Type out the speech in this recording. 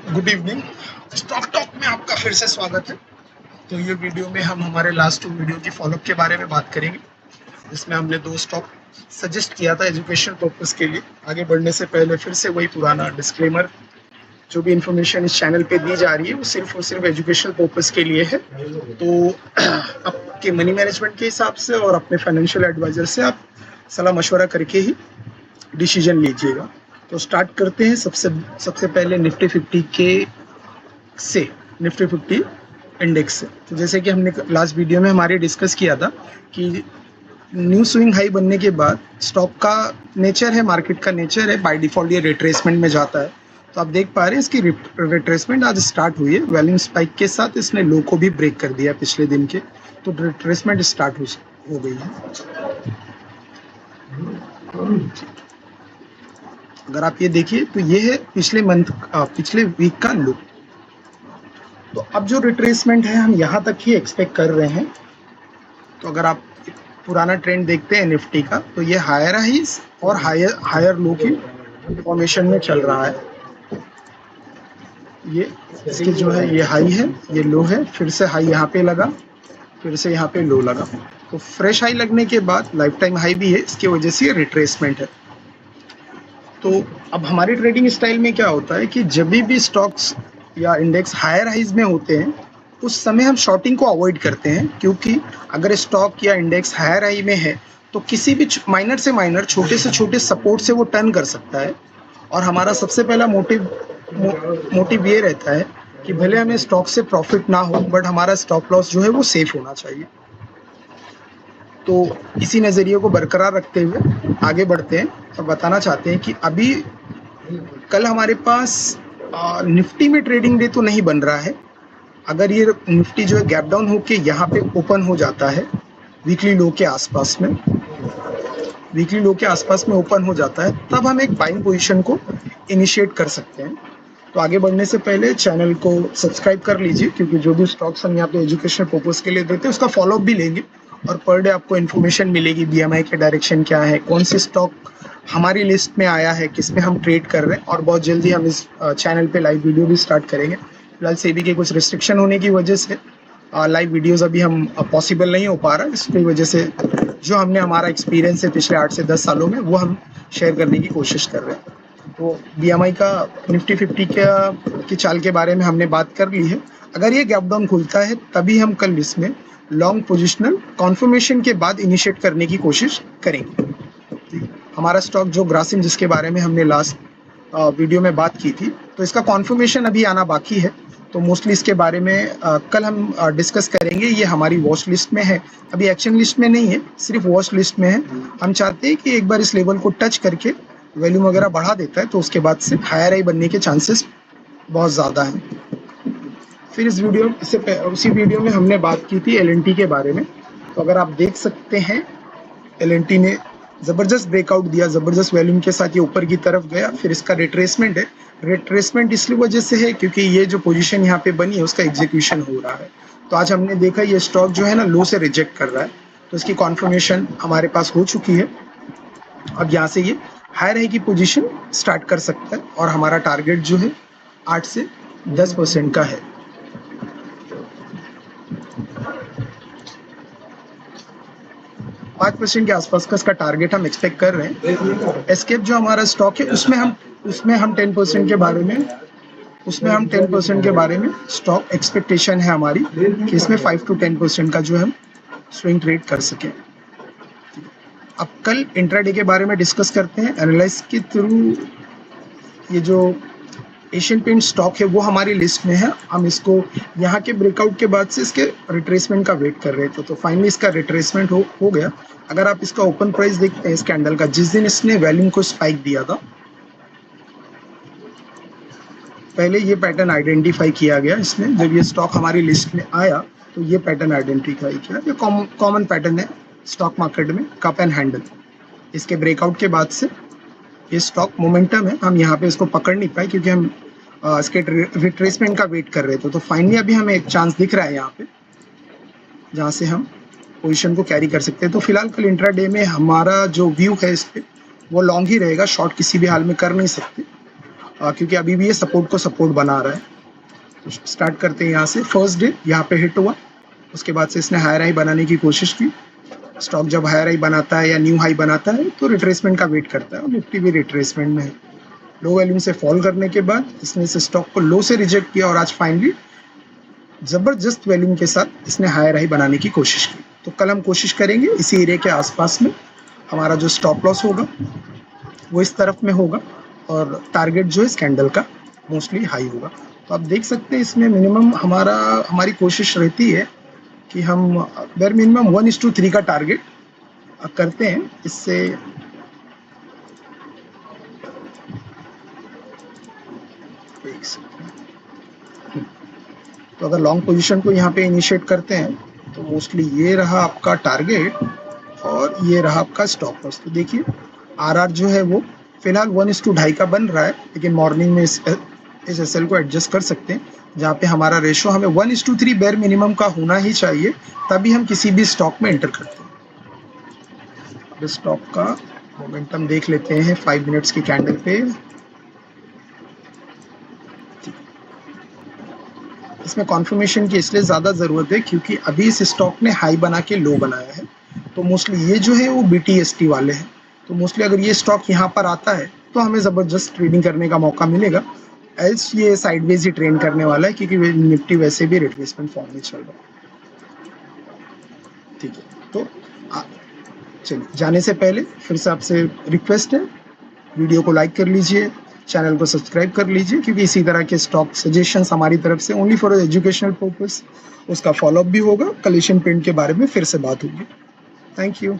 Good evening. Stock talk में आपका फिर से स्वागत है। तो ये वीडियो में हम हमारे लास्ट 2 वीडियो की फॉलोअप के बारे में बात करेंगे, जिसमें हमने 2 स्टॉक सजेस्ट किया था एजुकेशन पर्पस के लिए। आगे बढ़ने से पहले फिर से वही पुराना डिस्क्लेमर, जो भी इंफॉर्मेशन इस चैनल पे दी जा रही है वो सिर्फ और सिर्फ एजुकेशन पर्पस के लिए है। तो आपके मनी मैनेजमेंट के हिसाब से और अपने फाइनेंशियल एडवाइजर से आप सलाह मशवरा करके ही डिसीजन लीजिएगा। तो स्टार्ट करते हैं सबसे सबसे पहले निफ्टी 50 के से निफ्टी 50 इंडेक्स से। तो जैसे कि हमने लास्ट वीडियो में हमारे डिस्कस किया था कि न्यू स्विंग हाई बनने के बाद स्टॉक का नेचर है, मार्केट का नेचर है, बाय डिफॉल्ट ये रिट्रेसमेंट में जाता है। तो आप देख पा रहे हैं इसकी रिट्रेसमेंट आज स्टार्ट हुई है। वॉल्यूम स्पाइक के साथ इसने लो को भी ब्रेक कर दिया पिछले दिन के, तो रिट्रेसमेंट स्टार्ट हो गई है। अगर आप ये देखिए तो ये है पिछले वीक का लो। तो अब जो रिट्रेसमेंट है हम यहाँ तक ही एक्सपेक्ट कर रहे हैं। तो अगर आप पुराना ट्रेंड देखते हैं निफ्टी का, तो ये हायर हाइज और हायर लो की फॉर्मेशन में चल रहा है। ये इसकी जो है ये हाई है, ये लो है, फिर से हाई यहाँ पे लगा, फिर से यहाँ पे लो लगा। तो फ्रेश हाई लगने के बाद लाइफ टाइम हाई भी है, इसकी वजह से ये रिट्रेसमेंट है। तो अब हमारे ट्रेडिंग स्टाइल में क्या होता है कि जब भी स्टॉक्स या इंडेक्स हायर हाइज में होते हैं उस समय हम शॉर्टिंग को अवॉइड करते हैं, क्योंकि अगर स्टॉक या इंडेक्स हायर हाई में है तो किसी भी माइनर से माइनर, छोटे से छोटे सपोर्ट से वो टर्न कर सकता है। और हमारा सबसे पहला मोटिव ये रहता है कि भले हमें स्टॉक से प्रॉफिट ना हो, बट हमारा स्टॉप लॉस जो है वो सेफ होना चाहिए। तो इसी नज़रिए को बरकरार रखते हुए आगे बढ़ते हैं और बताना चाहते हैं कि अभी कल हमारे पास निफ्टी में ट्रेडिंग डे तो नहीं बन रहा है। अगर ये निफ्टी जो है गैप डाउन होके यहाँ पे ओपन हो जाता है वीकली लो के आसपास में, ओपन हो जाता है, तब हम एक बाइंग पोजीशन को इनिशिएट कर सकते हैं। तो आगे बढ़ने से पहले चैनल को सब्सक्राइब कर लीजिए, क्योंकि जो भी स्टॉक्स हम यहाँ पे एजुकेशन पर्पस के लिए देते हैं उसका फॉलोअप भी लेंगे और पर डे आपको इन्फॉर्मेशन मिलेगी, बीएमआई के डायरेक्शन क्या है, कौन से स्टॉक हमारी लिस्ट में आया है, किसमें हम ट्रेड कर रहे हैं। और बहुत जल्दी हम इस चैनल पे लाइव वीडियो भी स्टार्ट करेंगे। फिलहाल सेबी के कुछ रिस्ट्रिक्शन होने की वजह से लाइव वीडियोस अभी हम पॉसिबल नहीं हो पा रहा है। इसकी वजह से जो हमने हमारा एक्सपीरियंस है पिछले 8 से 10 सालों में वो हम शेयर करने की कोशिश कर रहे हैं। तो बीएमआई का निफ्टी 50 की चाल के बारे में हमने बात कर ली है। अगर ये गैप डाउन खुलता है तभी हम कल इसमें लॉन्ग पोजिशनल कॉन्फर्मेशन के बाद इनिशिएट करने की कोशिश करेंगे। हमारा स्टॉक जो ग्रासिम, जिसके बारे में हमने लास्ट वीडियो में बात की थी, तो इसका कॉन्फर्मेशन अभी आना बाकी है। तो मोस्टली इसके बारे में कल हम डिस्कस करेंगे। ये हमारी वॉच लिस्ट में है, अभी एक्शन लिस्ट में नहीं है, सिर्फ वॉच लिस्ट में है। हम चाहते हैं कि एक बार इस लेवल को टच करके वैल्यूम वगैरह बढ़ा देता है तो उसके बाद से हायर हाई बनने के चांसेस बहुत ज़्यादा हैं। फिर उसी वीडियो में हमने बात की थी एलएनटी के बारे में। तो अगर आप देख सकते हैं एलएनटी ने ज़बरदस्त ब्रेकआउट दिया, ज़बरदस्त वॉल्यूम के साथ ये ऊपर की तरफ गया। फिर इसका रिट्रेसमेंट है। रिट्रेसमेंट इसलिए वजह से है क्योंकि ये जो पोजीशन यहाँ पे बनी है उसका एग्जीक्यूशन हो रहा है। तो आज हमने देखा ये स्टॉक जो है ना लो से रिजेक्ट कर रहा है, तो इसकी कॉन्फर्मेशन हमारे पास हो चुकी है। अब यहाँ से ये हायर हाई की पोजीशन स्टार्ट कर सकता है और हमारा टारगेट जो है 8 से 10% का है। पाँच % के आसपास का इसका टारगेट हम एक्सपेक्ट कर रहे हैं। एस्केप जो हमारा स्टॉक है उसमें हम 10% के बारे में स्टॉक एक्सपेक्टेशन है हमारी कि इसमें 5 to 10% का जो हम स्विंग ट्रेड कर सकें। अब कल इंट्राडे के बारे में डिस्कस करते हैं। एनालिस्ट के थ्रू ये जो एशियन पेंट स्टॉक है वो हमारी लिस्ट में है। हम इसको यहाँ के ब्रेकआउट के बाद से इसके रिट्रेसमेंट का वेट कर रहे थे, तो फाइनली इसका रिट्रेसमेंट हो गया। अगर आप इसका ओपन प्राइस देखते हैं इस कैंडल का, जिस दिन इसने वॉल्यूम को स्पाइक दिया था, पहले ये पैटर्न आइडेंटिफाई किया गया इसमें। जब ये स्टॉक हमारी लिस्ट में आया तो ये पैटर्न आइडेंटिफाई किया। ये कॉमन पैटर्न है स्टॉक मार्केट में, कप एंड हैंडल। इसके ब्रेकआउट के बाद से ये स्टॉक मोमेंटम है, हम यहाँ पे इसको पकड़ नहीं पाए क्योंकि हम इसके रिट्रेसमेंट का वेट कर रहे थे। तो फाइनली अभी हमें एक चांस दिख रहा है यहाँ पे जहाँ से हम पोजीशन को कैरी कर सकते हैं। तो फिलहाल कल इंट्राडे में हमारा जो व्यू है इस पे वो लॉन्ग ही रहेगा, शॉर्ट किसी भी हाल में कर नहीं सकते। क्योंकि अभी भी ये सपोर्ट को सपोर्ट बना रहा है। तो स्टार्ट करते हैं यहाँ से। फर्स्ट डे यहाँ पे हिट हुआ, उसके बाद से इसने हायर हाई बनाने की कोशिश की। स्टॉक जब हायर हाई बनाता है या न्यू हाई बनाता है तो रिट्रेसमेंट का वेट करता है, और निफ्टी भी रिट्रेसमेंट में है। लो वॉल्यूम से फॉल करने के बाद इसने इस स्टॉक को लो से रिजेक्ट किया, और आज फाइनली जबरदस्त वॉल्यूम के साथ इसने हायर हाई बनाने की कोशिश की। तो कल हम कोशिश करेंगे इसी एरिया के आसपास में हमारा जो स्टॉप लॉस होगा वो इस तरफ में होगा, और टारगेट जो है इस कैंडल का मोस्टली हाई होगा। तो आप देख सकते हैं इसमें मिनिमम हमारी कोशिश रहती है कि हम बेर मिनिमम 1:3 का टारगेट करते हैं। इससे देख सकते हैं, तो अगर लॉन्ग पोजीशन को यहाँ पे इनिशिएट करते हैं तो मोस्टली ये रहा आपका टारगेट और ये रहा आपका स्टॉप लॉस। तो देखिए आरआर जो है वो फिलहाल 1:2.5 का बन रहा है, लेकिन मॉर्निंग में इस एसएल को एडजस्ट कर सकते हैं, जहाँ पे हमारा रेशो हमें 1:3 बेर मिनिमम का होना ही चाहिए, तभी हम किसी भी स्टॉक में एंटर करते हैं। अब स्टॉक का मोमेंटम देख लेते हैं 5 मिनट्स की कैंडल पे। इसमें कॉन्फर्मेशन की इसलिए ज़्यादा ज़रूरत है क्योंकि अभी इस स्टॉक ने हाई बना के लो बनाया है, तो मोस्टली ये जो है वो BTST वाले हैं। तो मोस्टली अगर ये स्टॉक यहाँ पर आता है तो हमें ज़बरदस्त ट्रेडिंग करने का मौका मिलेगा, एल्स ये साइडवेज ही ट्रेंड करने वाला है क्योंकि निफ्टी वैसे भी रिट्रेसमेंट फॉर्म में चल रहा है। ठीक है, तो चलिए जाने से पहले फिर से आपसे रिक्वेस्ट है, वीडियो को लाइक कर लीजिए, चैनल को सब्सक्राइब कर लीजिए, क्योंकि इसी तरह के स्टॉक सजेशंस हमारी तरफ से ओनली फॉर एजुकेशनल पर्पस। उसका फॉलोअप भी होगा, कलेक्शन प्रिंट के बारे में फिर से बात होगी। Thank you.